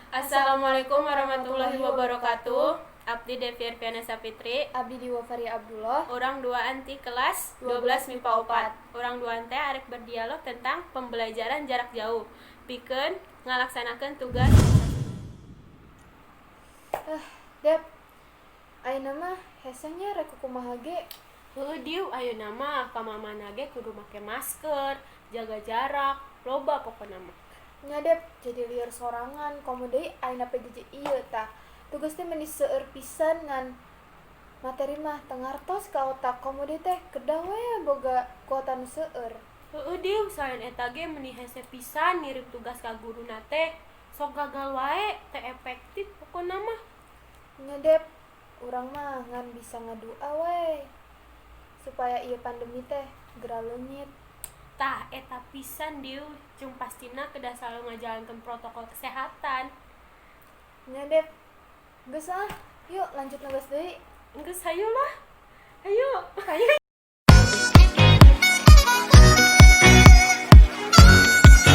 Assalamualaikum warahmatullahi wabarakatuh. Abdi Devi Arfiana Sapitri. Abdi Diwafari Abdullah. Orang dua anti kelas 12 MIPA 4. Orang dua teh arek berdialog tentang pembelajaran jarak jauh. Pikeun ngalaksanakeun tugas. Dep, ayeuna mah hesenya rek kumaha ge. Heuh dieu ayeuna mah ka mamana ge kudu make masker, jaga jarak, loba pokona mah. Nya Dep, jadi lieur sorangan, komo deui ayeuna PJJ ieu tah. Tugas teh meni seueur pisan ngan materi mah teu ngartos ka otak, komo deui teh kedah we boga kuota nu seueur. Heuh dieu selain eta ge meuni hese pisan ngirim tugas ka guruna teh. Sok gagal wae teh efektif pokona mah. Nya Dep, urang mah ngan bisa ngadua we supaya ieu pandemi teh geura leungit. Tah eta pisan dieu jeung pastina kedah selalu ngajalankeun protokol kesehatan. Nya Dep, geus yuk lanjut nugas deui. Enggeus hayu lah. Hayu.